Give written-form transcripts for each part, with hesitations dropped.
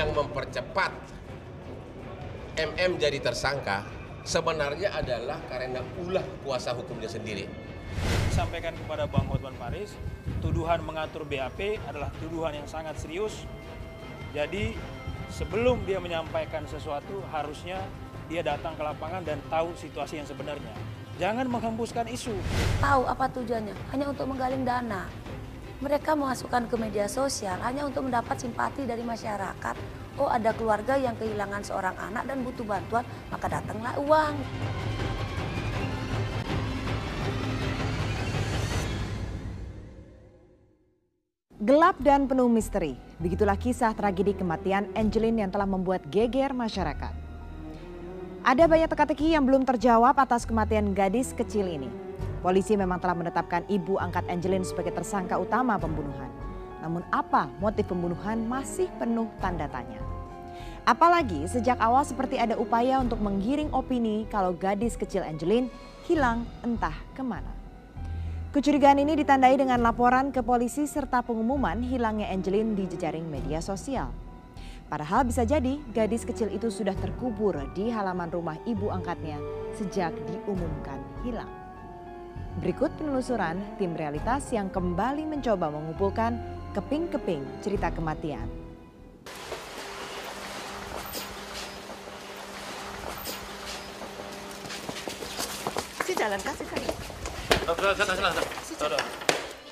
yang mempercepat MM jadi tersangka sebenarnya adalah karena ulah kuasa hukumnya sendiri. Disampaikan kepada Bang Hotman Paris, tuduhan mengatur BAP adalah tuduhan yang sangat serius. Jadi sebelum dia menyampaikan sesuatu, harusnya dia datang ke lapangan dan tahu situasi yang sebenarnya. Jangan menghembuskan isu. Tahu apa tujuannya? Hanya untuk menggaling dana. Mereka memasukkan ke media sosial hanya untuk mendapat simpati dari masyarakat. Oh, ada keluarga yang kehilangan seorang anak dan butuh bantuan, maka datanglah uang. Gelap dan penuh misteri, begitulah kisah tragedi kematian Angeline yang telah membuat geger masyarakat. Ada banyak teka-teki yang belum terjawab atas kematian gadis kecil ini. Polisi memang telah menetapkan ibu angkat Angeline sebagai tersangka utama pembunuhan. Namun apa motif pembunuhan masih penuh tanda tanya. Apalagi sejak awal seperti ada upaya untuk menggiring opini kalau gadis kecil Angeline hilang entah kemana. Kecurigaan ini ditandai dengan laporan ke polisi serta pengumuman hilangnya Angeline di jejaring media sosial. Padahal bisa jadi gadis kecil itu sudah terkubur di halaman rumah ibu angkatnya sejak diumumkan hilang. Berikut penelusuran tim realitas yang kembali mencoba mengumpulkan keping-keping cerita kematian.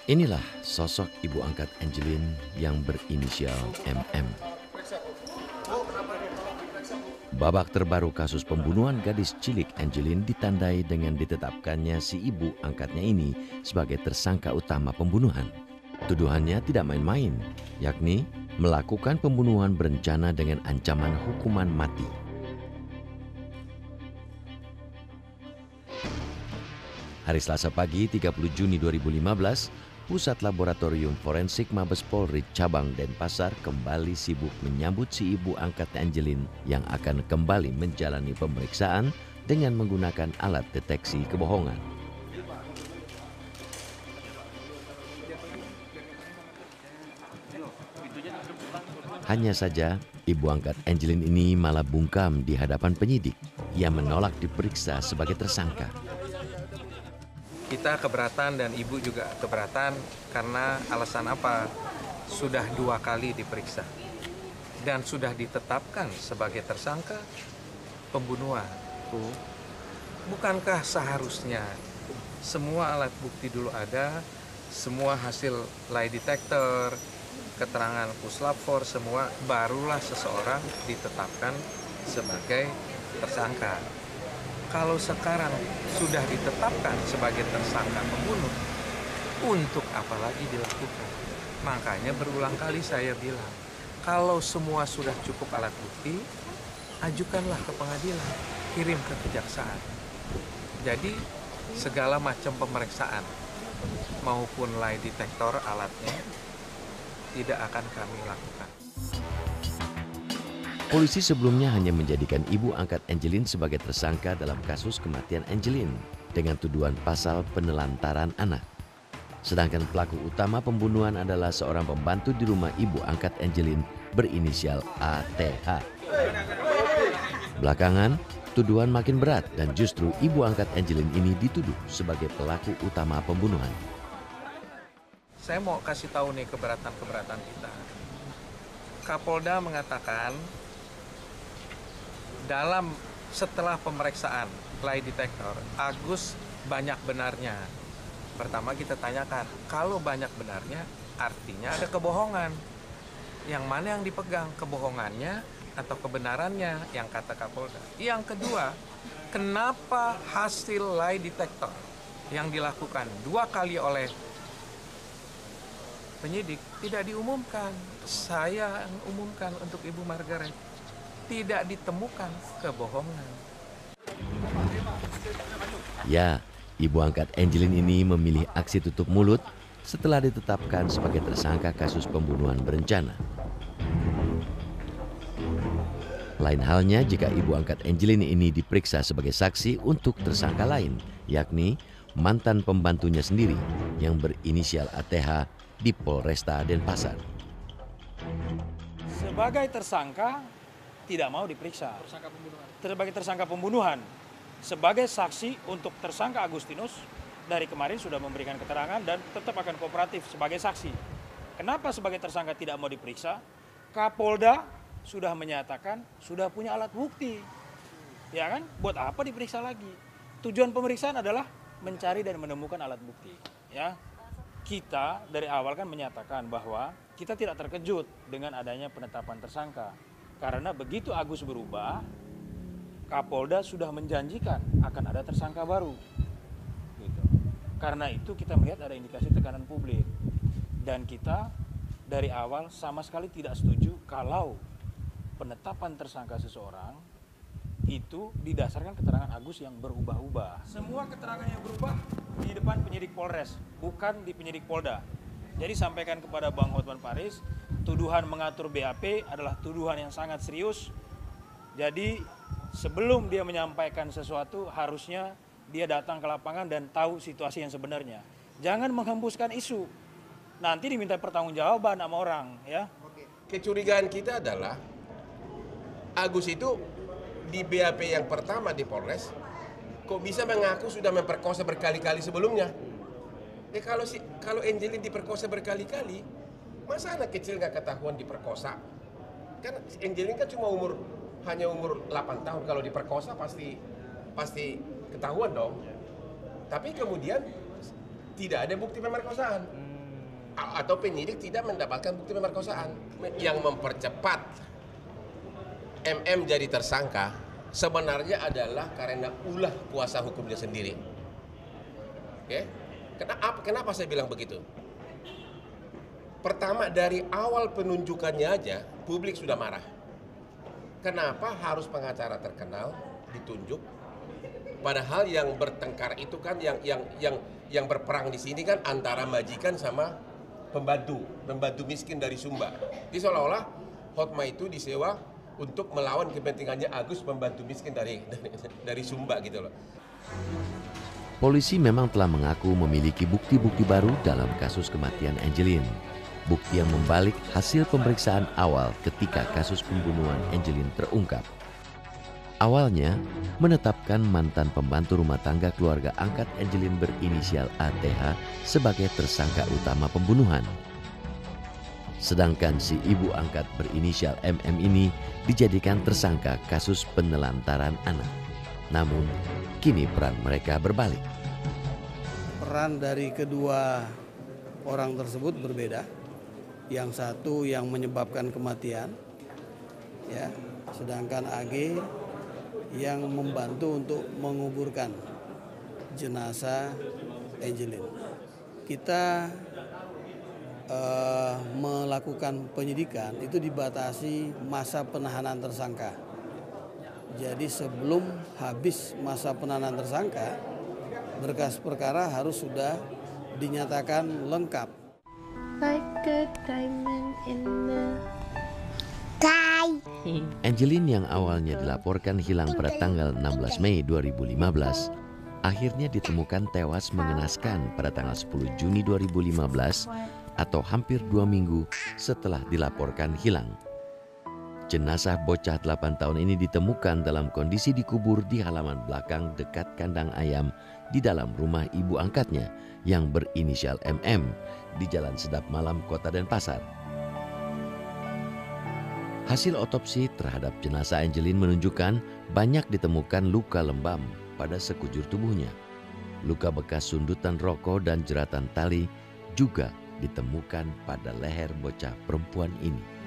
Inilah sosok ibu angkat Angeline yang berinisial MM. Babak terbaru kasus pembunuhan gadis cilik Angeline ditandai dengan ditetapkannya si ibu angkatnya ini sebagai tersangka utama pembunuhan. Tuduhannya tidak main-main, yakni melakukan pembunuhan berencana dengan ancaman hukuman mati. Hari Selasa pagi 30 Juni 2015, Pusat Laboratorium Forensik Mabes Polri Cabang Denpasar kembali sibuk menyambut si ibu angkat Angeline yang akan kembali menjalani pemeriksaan dengan menggunakan alat deteksi kebohongan. Hanya saja, ibu angkat Angeline ini malah bungkam di hadapan penyidik. Ia menolak diperiksa sebagai tersangka. Kita keberatan dan ibu juga keberatan karena alasan apa? Sudah 2 kali diperiksa dan sudah ditetapkan sebagai tersangka pembunuhan. Bukankah seharusnya semua alat bukti dulu ada, semua hasil lie detector, keterangan puslap 4, semua barulah seseorang ditetapkan sebagai tersangka. Kalau sekarang sudah ditetapkan sebagai tersangka pembunuh, untuk apa lagi dilakukan? Makanya berulang kali saya bilang, kalau semua sudah cukup alat bukti, ajukanlah ke pengadilan, kirim ke kejaksaan. Jadi segala macam pemeriksaan maupun lie detector alatnya tidak akan kami lakukan. Polisi sebelumnya hanya menjadikan ibu angkat Angeline sebagai tersangka dalam kasus kematian Angeline dengan tuduhan pasal penelantaran anak. Sedangkan pelaku utama pembunuhan adalah seorang pembantu di rumah ibu angkat Angeline berinisial ATH. Belakangan, tuduhan makin berat dan justru ibu angkat Angeline ini dituduh sebagai pelaku utama pembunuhan. Saya mau kasih tahu nih keberatan-keberatan kita. Kapolda mengatakan setelah pemeriksaan lie detector, Agus banyak benarnya. Pertama kita tanyakan, kalau banyak benarnya artinya ada kebohongan. Yang mana yang dipegang, kebohongannya atau kebenarannya, yang kata Kapolda. Yang kedua, kenapa hasil lie detector yang dilakukan 2 kali oleh penyidik tidak diumumkan? Saya yang umumkan untuk Ibu Margaret. Tidak ditemukan kebohongan. Ya, ibu angkat Angeline ini memilih aksi tutup mulut setelah ditetapkan sebagai tersangka kasus pembunuhan berencana. Lain halnya jika ibu angkat Angeline ini diperiksa sebagai saksi untuk tersangka lain, yakni mantan pembantunya sendiri yang berinisial ATH di Polresta Denpasar. sebagai tersangka tidak mau diperiksa. Sebagai tersangka pembunuhan. Sebagai saksi untuk tersangka Agustinus dari kemarin sudah memberikan keterangan dan tetap akan kooperatif sebagai saksi. Kenapa sebagai tersangka tidak mau diperiksa? Kapolda sudah menyatakan sudah punya alat bukti. Ya kan? Buat apa diperiksa lagi? Tujuan pemeriksaan adalah mencari dan menemukan alat bukti. Ya. Kita dari awal kan menyatakan bahwa kita tidak terkejut dengan adanya penetapan tersangka. Karena begitu Agus berubah, Kapolda sudah menjanjikan akan ada tersangka baru. Gitu. Karena itu kita melihat ada indikasi tekanan publik. Dan kita dari awal sama sekali tidak setuju kalau penetapan tersangka seseorang itu didasarkan keterangan Agus yang berubah-ubah. Semua keterangan yang berubah di depan penyidik Polres, bukan di penyidik Polda. Jadi sampaikan kepada Bang Hotman Paris, tuduhan mengatur BAP adalah tuduhan yang sangat serius. Jadi sebelum dia menyampaikan sesuatu, harusnya dia datang ke lapangan dan tahu situasi yang sebenarnya. Jangan menghembuskan isu. Nanti diminta pertanggungjawaban sama orang, ya. Kecurigaan kita adalah Agus itu di BAP yang pertama di Polres, kok bisa mengaku sudah memperkosa berkali-kali sebelumnya? Kalau Angelin diperkosa berkali-kali, masa anak kecil nggak ketahuan diperkosa? Kan Angelin kan cuma hanya umur 8 tahun, kalau diperkosa pasti ketahuan dong. Tapi kemudian tidak ada bukti pemerkosaan. Atau penyidik tidak mendapatkan bukti pemerkosaan. Yang mempercepat MM jadi tersangka sebenarnya adalah karena ulah kuasa hukumnya sendiri. Oke? Kenapa saya bilang begitu? Pertama, dari awal penunjukannya aja publik sudah marah. Kenapa harus pengacara terkenal ditunjuk? Padahal yang bertengkar itu kan yang berperang di sini kan antara majikan sama pembantu miskin dari Sumba. Jadi seolah-olah Hotma itu disewa untuk melawan kepentingannya Agus, pembantu miskin dari Sumba gitu loh. Polisi memang telah mengaku memiliki bukti-bukti baru dalam kasus kematian Angelin. Bukti yang membalik hasil pemeriksaan awal ketika kasus pembunuhan Angelin terungkap. Awalnya menetapkan mantan pembantu rumah tangga keluarga angkat Angelin berinisial ATH sebagai tersangka utama pembunuhan. Sedangkan si ibu angkat berinisial MM ini dijadikan tersangka kasus penelantaran anak. Namun, kini peran mereka berbalik. Peran dari kedua orang tersebut berbeda. Yang satu yang menyebabkan kematian, ya, sedangkan AG yang membantu untuk menguburkan jenazah Angelin. Kita melakukan penyidikan itu dibatasi masa penahanan tersangka. Jadi sebelum habis masa penahanan tersangka, berkas perkara harus sudah dinyatakan lengkap. Like a diamond in the sky. Angelin yang awalnya dilaporkan hilang pada tanggal 16 Mei 2015, akhirnya ditemukan tewas mengenaskan pada tanggal 10 Juni 2015 atau hampir 2 minggu setelah dilaporkan hilang. Jenazah bocah 8 tahun ini ditemukan dalam kondisi dikubur di halaman belakang dekat kandang ayam di dalam rumah ibu angkatnya yang berinisial MM di Jalan Sedap Malam, Kota Denpasar. Hasil otopsi terhadap jenazah Angelin menunjukkan banyak ditemukan luka lebam pada sekujur tubuhnya. Luka bekas sundutan rokok dan jeratan tali juga ditemukan pada leher bocah perempuan ini.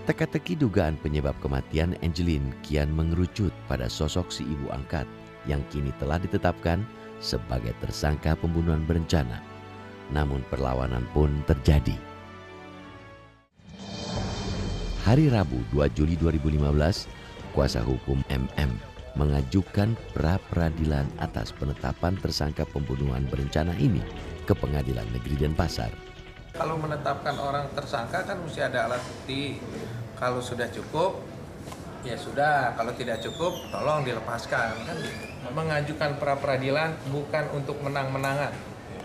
Teka-teki dugaan penyebab kematian Angelin kian mengerucut pada sosok si ibu angkat yang kini telah ditetapkan sebagai tersangka pembunuhan berencana. Namun perlawanan pun terjadi. Hari Rabu 2 Juli 2015, kuasa hukum MM mengajukan pra-peradilan atas penetapan tersangka pembunuhan berencana ini ke Pengadilan Negeri Denpasar. Kalau menetapkan orang tersangka kan mesti ada alat bukti. Kalau sudah cukup, ya sudah. Kalau tidak cukup, tolong dilepaskan. Kan mengajukan pra-peradilan bukan untuk menang-menangan,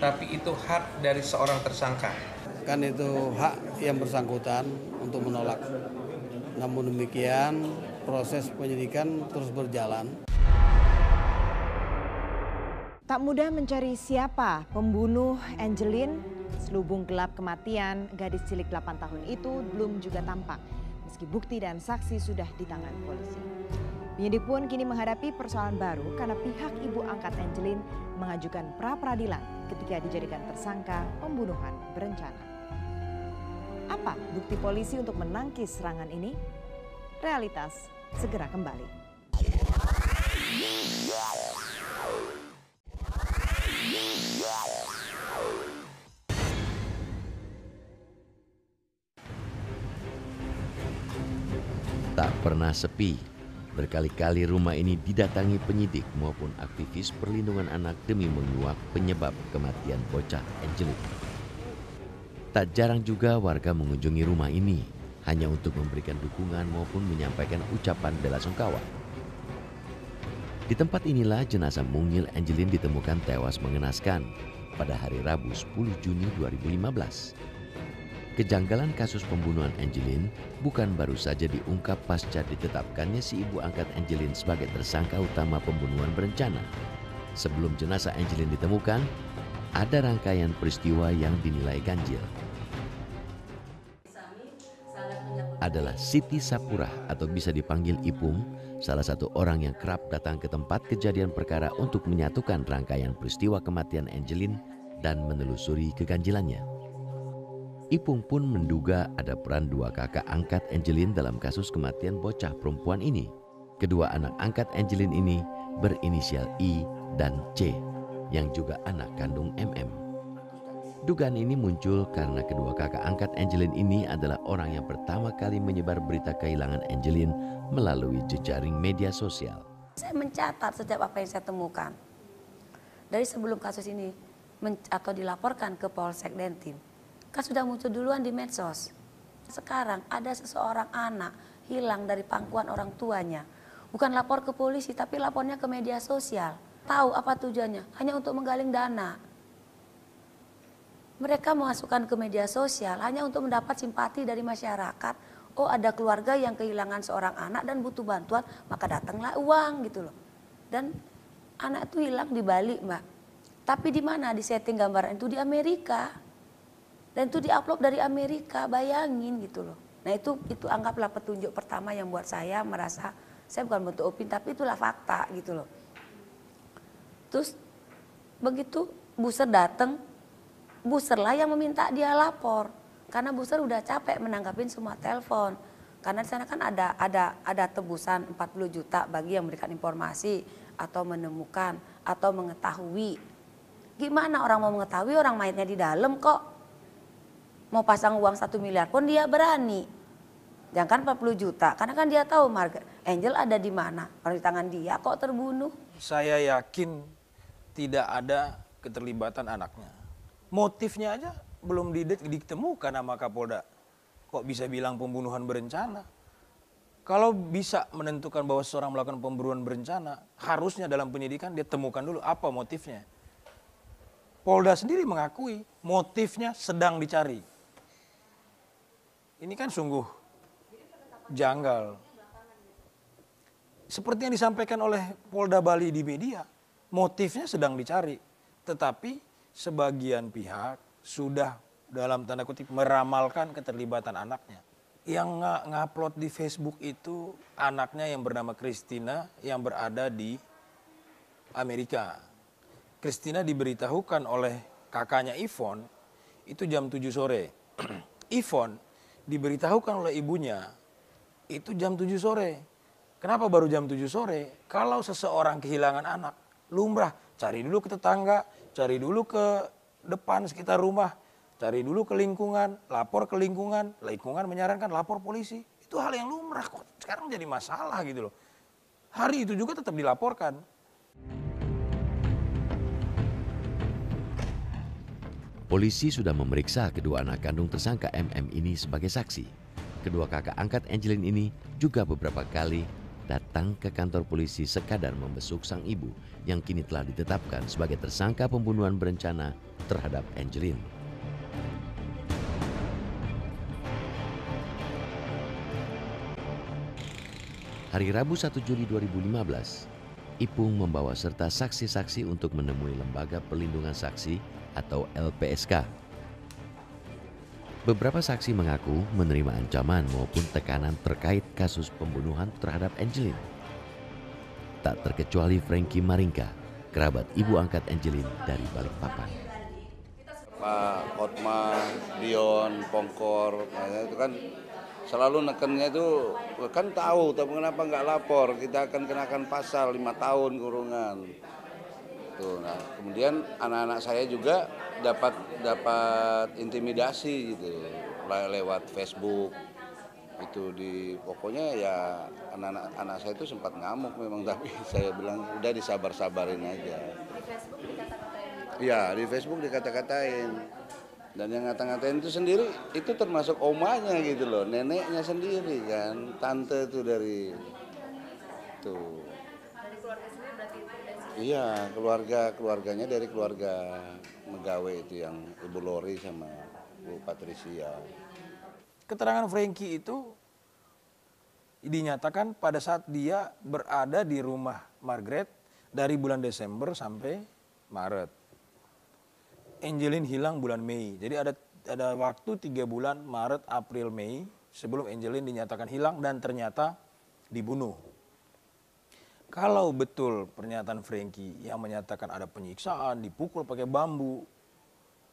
tapi itu hak dari seorang tersangka. kan itu hak yang bersangkutan untuk menolak. Namun demikian proses penyidikan terus berjalan. Tak mudah mencari siapa pembunuh Angelin. Selubung gelap kematian gadis cilik 8 tahun itu belum juga tampak, meski bukti dan saksi sudah di tangan polisi. Penyidik pun kini menghadapi persoalan baru karena pihak ibu angkat Angelin mengajukan pra-peradilan ketika dijadikan tersangka pembunuhan berencana. Apa bukti polisi untuk menangkis serangan ini? Realitas segera kembali. Tak pernah sepi, berkali-kali rumah ini didatangi penyidik maupun aktivis perlindungan anak demi menguak penyebab kematian bocah Angelin. Tak jarang juga warga mengunjungi rumah ini hanya untuk memberikan dukungan maupun menyampaikan ucapan bela sungkawa. Di tempat inilah jenazah mungil Angelin ditemukan tewas mengenaskan pada hari Rabu 10 Juni 2015. Kejanggalan kasus pembunuhan Angelin bukan baru saja diungkap pasca ditetapkannya si ibu angkat Angelin sebagai tersangka utama pembunuhan berencana. Sebelum jenazah Angelin ditemukan, ada rangkaian peristiwa yang dinilai ganjil. Adalah Siti Sapurah atau bisa dipanggil Ipung, salah satu orang yang kerap datang ke tempat kejadian perkara untuk menyatukan rangkaian peristiwa kematian Angelin dan menelusuri keganjilannya. Ipung pun menduga ada peran dua kakak angkat Angelin dalam kasus kematian bocah perempuan ini. Kedua anak angkat Angelin ini berinisial I dan C, yang juga anak kandung MM. Dugaan ini muncul karena kedua kakak angkat Angelin ini adalah orang yang pertama kali menyebar berita kehilangan Angelin melalui jejaring media sosial. Saya mencatat setiap apa yang saya temukan. Dari sebelum kasus ini atau dilaporkan ke Polsek Dentim, kan sudah muncul duluan di medsos. Sekarang ada seseorang anak hilang dari pangkuan orang tuanya. Bukan lapor ke polisi, tapi lapornya ke media sosial. Tahu apa tujuannya? Hanya untuk menggaling dana. Mereka memasukkan ke media sosial hanya untuk mendapat simpati dari masyarakat. Oh, ada keluarga yang kehilangan seorang anak dan butuh bantuan, maka datanglah uang gitu loh. Dan anak itu hilang di Bali, Mbak. Tapi di mana di setting gambaran itu? Di Amerika. Dan itu diupload dari Amerika, bayangin gitu loh. Nah itu anggaplah petunjuk pertama yang buat saya merasa, saya bukan bentuk opini, tapi itulah fakta gitu loh. Terus begitu Buser datang, Buser lah yang meminta dia lapor. Karena Buser udah capek menanggapin semua telepon. Karena di sana kan ada tebusan 40 juta bagi yang memberikan informasi atau menemukan atau mengetahui. Gimana orang mau mengetahui, orang mayatnya di dalam kok. Mau pasang uang 1 miliar pun dia berani. Jangan 40 juta, karena kan dia tahu Angel ada di mana. Kalau di tangan dia kok terbunuh. Saya yakin tidak ada keterlibatan anaknya. Motifnya aja belum ditemukan sama Kapolda. Kok bisa bilang pembunuhan berencana? Kalau bisa menentukan bahwa seseorang melakukan pembunuhan berencana, harusnya dalam penyidikan dia temukan dulu apa motifnya. Polda sendiri mengakui motifnya sedang dicari. Ini kan sungguh janggal. Seperti yang disampaikan oleh Polda Bali di media, motifnya sedang dicari. Tetapi sebagian pihak sudah dalam tanda kutip meramalkan keterlibatan anaknya. Yang ngupload di Facebook itu anaknya yang bernama Christina yang berada di Amerika. Christina diberitahukan oleh kakaknya Ivon itu jam 7 sore. Ivon diberitahukan oleh ibunya itu jam 7 sore. Kenapa baru jam 7 sore? Kalau seseorang kehilangan anak, lumrah cari dulu ke tetangga, cari dulu ke depan sekitar rumah, cari dulu ke lingkungan, lapor ke lingkungan, lingkungan menyarankan lapor polisi. Itu hal yang lumrah, kok sekarang jadi masalah gitu loh. Hari itu juga tetap dilaporkan. Polisi sudah memeriksa kedua anak kandung tersangka MM ini sebagai saksi. Kedua kakak angkat Angelin ini juga beberapa kali datang ke kantor polisi sekadar membesuk sang ibu yang kini telah ditetapkan sebagai tersangka pembunuhan berencana terhadap Angelin. Hari Rabu 1 Juli 2015, Ipung membawa serta saksi-saksi untuk menemui Lembaga Perlindungan Saksi atau LPSK. Beberapa saksi mengaku menerima ancaman maupun tekanan terkait kasus pembunuhan terhadap Angelin. Tak terkecuali Frankie Maringka, kerabat ibu angkat Angelin dari Balikpapan. Pak Hotma, Dion, Pongkor, itu kan selalu nekennya itu kan tahu, tapi kenapa nggak lapor? Kita akan kenakan pasal 5 tahun kurungan. Tuh, nah kemudian anak-anak saya juga dapat intimidasi gitu lewat Facebook. Itu pokoknya ya anak saya itu sempat ngamuk memang, tapi saya bilang udah disabar-sabarin aja. Di Facebook dikata-katain? Iya, di Facebook dikata-katain. Dan yang ngata-ngatain itu sendiri, itu termasuk omanya gitu loh, neneknya sendiri kan, tante itu dari tuh. Dari keluarga sendiri berarti itu dari Iya, keluarganya dari keluarga Megawe itu yang Ibu Lori sama Bu Patricia. Keterangan Frankie itu dinyatakan pada saat dia berada di rumah Margaret dari bulan Desember sampai Maret. Angelin hilang bulan Mei. Jadi ada waktu 3 bulan Maret, April, Mei sebelum Angelin dinyatakan hilang dan ternyata dibunuh. Kalau betul pernyataan Frankie yang menyatakan ada penyiksaan, dipukul pakai bambu,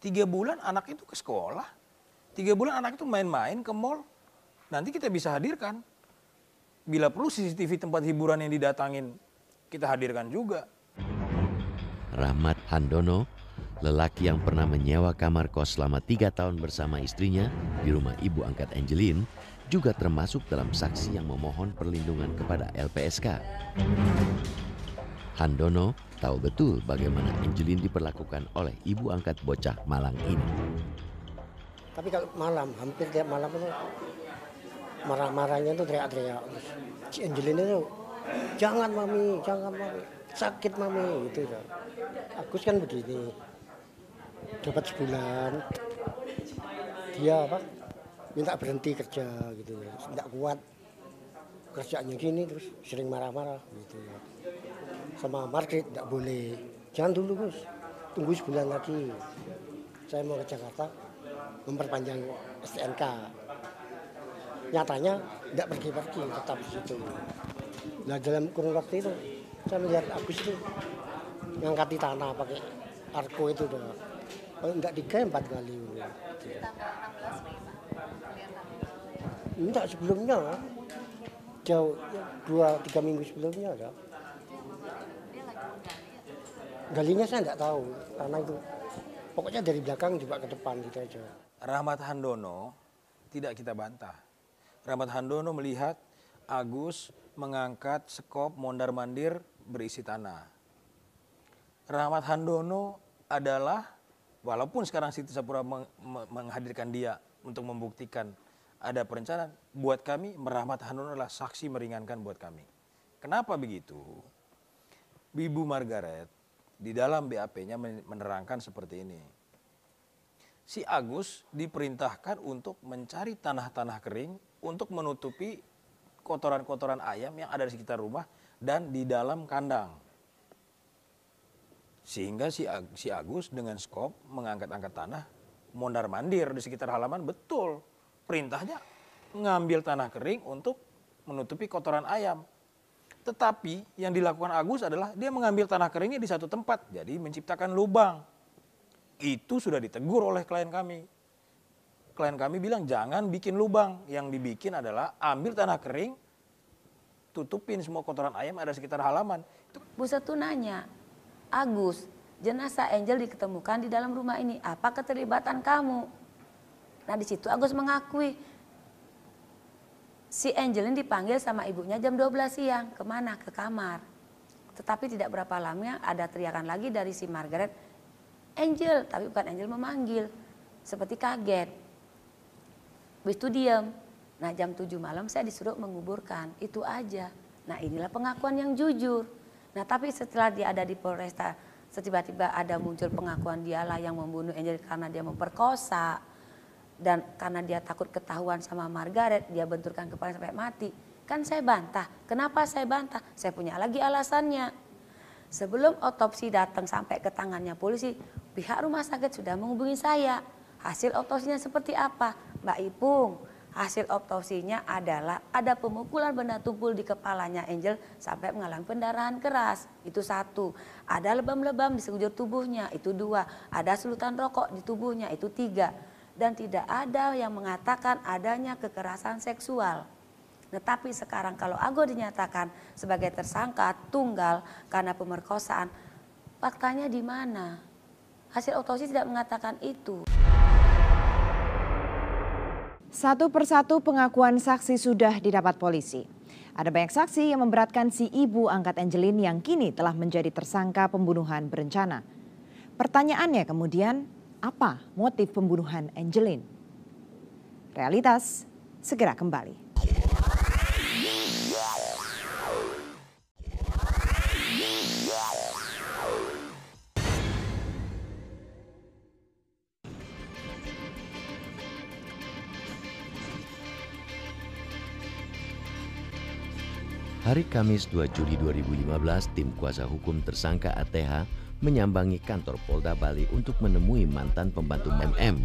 3 bulan anak itu ke sekolah, 3 bulan anak itu main-main ke mall, nanti kita bisa hadirkan. Bila perlu CCTV tempat hiburan yang didatangin, kita hadirkan juga. Rahmat Handono, lelaki yang pernah menyewa kamar kos selama 3 tahun bersama istrinya di rumah ibu angkat Angelin, juga termasuk dalam saksi yang memohon perlindungan kepada LPSK. Handono tahu betul bagaimana Angelin diperlakukan oleh ibu angkat bocah Malang ini. Tapi kalau malam, hampir tiap malam itu marah-marahnya itu teriak-teriak. Si Angelin itu, jangan mami, sakit mami, gitu. Agus kan begini. Dapat sebulan, dia minta berhenti kerja gitu, tidak kuat kerjaannya gini, terus sering marah-marah gitu. Sama Margaret tidak boleh, jangan dulu Gus, tunggu sebulan lagi. Saya mau ke Jakarta memperpanjang STNK. Nyatanya tidak pergi-pergi, tetap di situ. Nah dalam kurun waktu itu saya melihat Agus itu ngangkati tanah pakai arko itu udah. Enggak 3, 4 kali. Enggak, sebelumnya. Jauh 2-3 minggu sebelumnya ada. Galinya saya enggak tahu, karena itu pokoknya dari belakang juga ke depan gitu aja. Rahmat Handono tidak kita bantah. Rahmat Handono melihat Agus mengangkat sekop mondar-mandir berisi tanah. Rahmat Handono adalah, walaupun sekarang Siti Sapura menghadirkan dia untuk membuktikan ada perencanaan, buat kami Rahmat Handono adalah saksi meringankan buat kami. Kenapa begitu? Ibu Margaret di dalam BAP-nya menerangkan seperti ini. Si Agus diperintahkan untuk mencari tanah-tanah kering untuk menutupi kotoran-kotoran ayam yang ada di sekitar rumah dan di dalam kandang. Sehingga si Agus dengan skop mengangkat-angkat tanah, mondar-mandir di sekitar halaman, betul. Perintahnya ngambil tanah kering untuk menutupi kotoran ayam. Tetapi yang dilakukan Agus adalah dia mengambil tanah keringnya di satu tempat, jadi menciptakan lubang. Itu sudah ditegur oleh klien kami. Klien kami bilang jangan bikin lubang, yang dibikin adalah ambil tanah kering, tutupin semua kotoran ayam ada di sekitar halaman. Bu Setu nanya, Agus, jenazah Angel diketemukan di dalam rumah ini, apa keterlibatan kamu? Nah di situ Agus mengakui, si Angelin dipanggil sama ibunya jam 12 siang, kemana? Ke kamar. Tetapi tidak berapa lama ada teriakan lagi dari si Margaret, Angel, tapi bukan Angel memanggil, seperti kaget. Habis itu diam. Nah jam 7 malam saya disuruh menguburkan, itu aja. Nah inilah pengakuan yang jujur. Nah tapi setelah dia ada di Polresta, tiba-tiba ada muncul pengakuan dialah yang membunuh Angel karena dia memperkosa. Dan karena dia takut ketahuan sama Margaret, dia benturkan kepala sampai mati. Kan saya bantah. Kenapa saya bantah? Saya punya lagi alasannya. Sebelum otopsi datang sampai ke tangannya polisi, pihak rumah sakit sudah menghubungi saya. Hasil otopsinya seperti apa? Mbak Ipung, hasil otopsinya adalah ada pemukulan benda tumpul di kepalanya Angel sampai mengalami pendarahan keras. Itu 1. Ada lebam-lebam di sekujur tubuhnya. Itu 2. Ada sulutan rokok di tubuhnya. Itu 3. Dan tidak ada yang mengatakan adanya kekerasan seksual. Tetapi sekarang kalau Ago dinyatakan sebagai tersangka tunggal karena pemerkosaan, faktanya di mana? Hasil otopsi tidak mengatakan itu. Satu persatu pengakuan saksi sudah didapat polisi. Ada banyak saksi yang memberatkan si ibu angkat Angelin yang kini telah menjadi tersangka pembunuhan berencana. Pertanyaannya kemudian, apa motif pembunuhan Angelin? Realitas segera kembali. Hari Kamis 2 Juli 2015, tim kuasa hukum tersangka ATH menyambangi kantor Polda Bali untuk menemui mantan pembantu MM.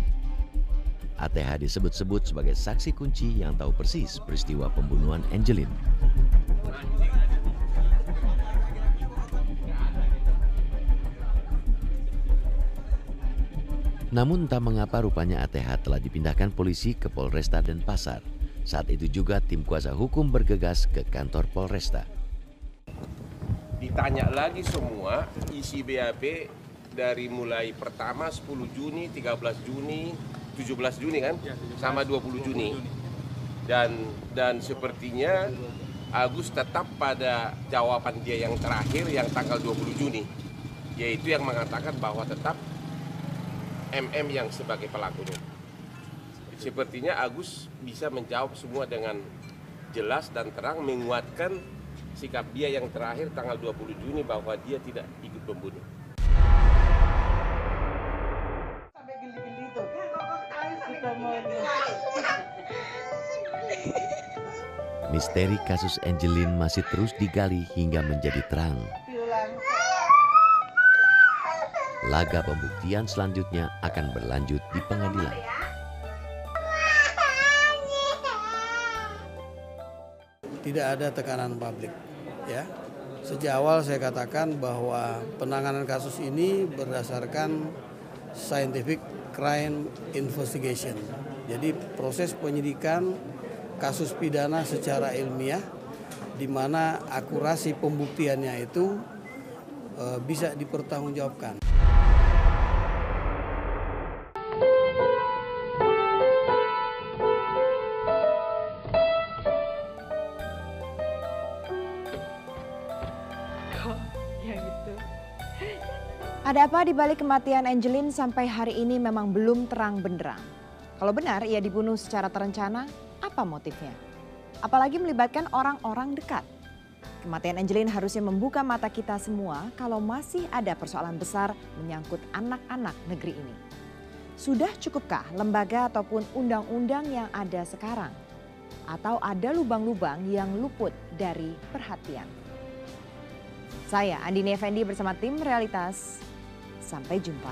ATH disebut-sebut sebagai saksi kunci yang tahu persis peristiwa pembunuhan Angelin. Namun entah mengapa rupanya ATH telah dipindahkan polisi ke Polresta Denpasar. Saat itu juga tim kuasa hukum bergegas ke kantor Polresta. Ditanya lagi semua isi BAP dari mulai pertama 10 Juni, 13 Juni, 17 Juni kan, sama 20 Juni. Dan sepertinya Agus tetap pada jawaban dia yang terakhir yang tanggal 20 Juni. Yaitu yang mengatakan bahwa tetap MM yang sebagai pelakunya. Sepertinya Agus bisa menjawab semua dengan jelas dan terang, menguatkan sikap dia yang terakhir tanggal 20 Juni bahwa dia tidak ikut membunuh. Misteri kasus Angelin masih terus digali hingga menjadi terang. Laga pembuktian selanjutnya akan berlanjut di pengadilan. Tidak ada tekanan publik, ya. Sejak awal saya katakan bahwa penanganan kasus ini berdasarkan scientific crime investigation. Jadi proses penyidikan kasus pidana secara ilmiah, di mana akurasi pembuktiannya itu bisa dipertanggungjawabkan. Ada apa di balik kematian Angelin sampai hari ini memang belum terang benderang. Kalau benar ia dibunuh secara terencana, apa motifnya? Apalagi melibatkan orang-orang dekat. Kematian Angelin harusnya membuka mata kita semua kalau masih ada persoalan besar menyangkut anak-anak negeri ini. Sudah cukupkah lembaga ataupun undang-undang yang ada sekarang? Atau ada lubang-lubang yang luput dari perhatian? Saya Andini Effendi bersama tim Realitas. Sampai jumpa.